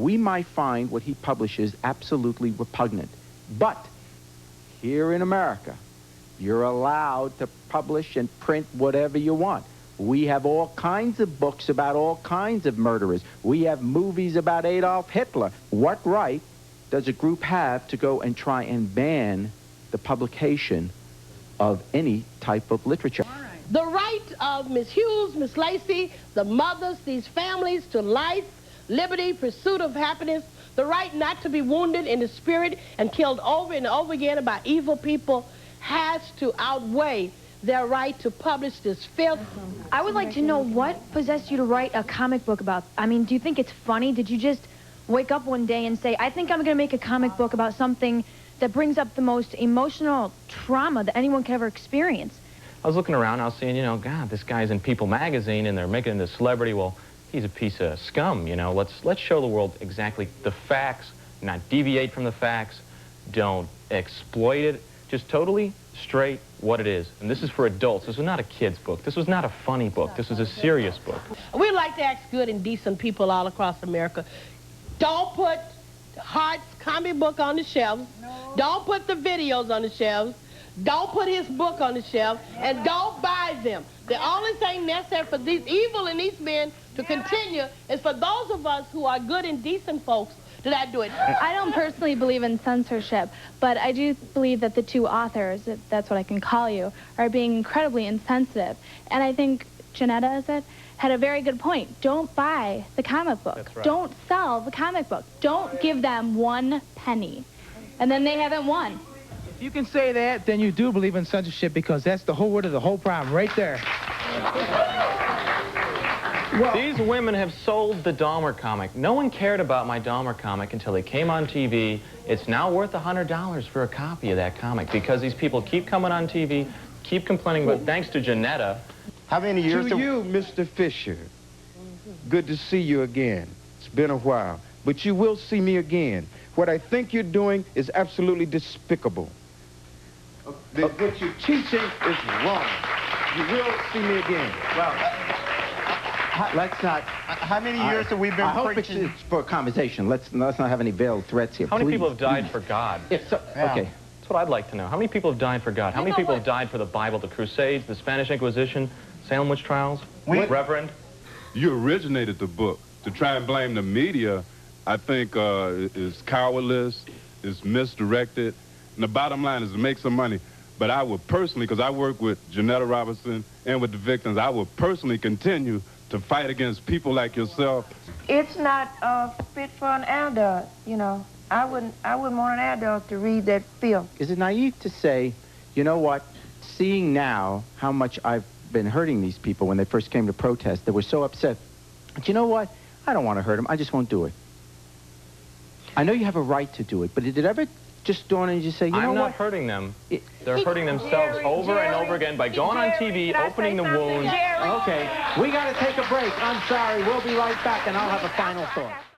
we might find what he publishes absolutely repugnant. But here in America, you're allowed to publish and print whatever you want. We have all kinds of books about all kinds of murderers. We have movies about Adolf Hitler. What right does a group have to go and try and ban the publication of any type of literature? The right of Miss Hughes, Miss Lacey, the mothers, these families to life, liberty, pursuit of happiness, the right not to be wounded in the spirit and killed over and over again by evil people has to outweigh their right to publish this filth. I would like to know what possessed you to write a comic book about. I mean, do you think it's funny? Did you just wake up one day and say, I think I'm going to make a comic book about something that brings up the most emotional trauma that anyone could ever experience? I was looking around, I was seeing, you know, God, this guy's in People magazine and they're making him a celebrity. Well, he's a piece of scum, you know. Let's show the world exactly the facts, not deviate from the facts, don't exploit it, just totally straight what it is. And this is for adults. This was not a kid's book. This was not a funny book. This was a serious book. We like to ask good and decent people all across America. Don't put Hart's comic book on the shelves. No. Don't put the videos on the shelves. Don't put his book on the shelf. And don't buy them. The only thing necessary for these evil and these men to continue is for those of us who are good and decent folks to not do it. I don't personally believe in censorship, but I do believe that the two authors, if that's what I can call you, are being incredibly insensitive. And I think Janetta, is it, had a very good point. Don't buy the comic book. That's right. Don't sell the comic book. Don't give them 1 penny. And then they haven't won. If you can say that, then you do believe in censorship, because that's the whole word of the whole problem right there. Well, these women have sold the Dahmer comic. No one cared about my Dahmer comic until they came on TV. It's now worth $100 for a copy of that comic because these people keep coming on TV, keep complaining, but thanks to Janetta. How many years to you, Mr. Fisher, good to see you again. It's been a while, but you will see me again. What I think you're doing is absolutely despicable. What you're teaching is wrong. You will see me again. Well, let's not... How many years have we been preaching? I hope it's for a conversation. Let's not have any veiled threats here. How many Please. people have died for God? Yes, so, Yeah. okay. That's what I'd like to know. How many people have died for God? How many people have died for the Bible, the Crusades, the Spanish Inquisition, Salem witch trials? Reverend? You originated the book. To try and blame the media, I think is cowardless, is misdirected, and the bottom line is to make some money. But I would personally, because I work with Janetta Robinson and with the victims, I would personally continue to fight against people like yourself. It's not fit for an adult, you know. I wouldn't want an adult to read that film. Is it naive to say, you know what, seeing now how much I've been hurting these people when they first came to protest, they were so upset, but you know what, I don't want to hurt them, I just won't do it. I know you have a right to do it, but did it ever just dawn on you to say, you know what? I'm not hurting them. They're hurting themselves over and over again by going on TV, opening the wounds. Okay, we got to take a break. I'm sorry, we'll be right back, and I'll have a final thought.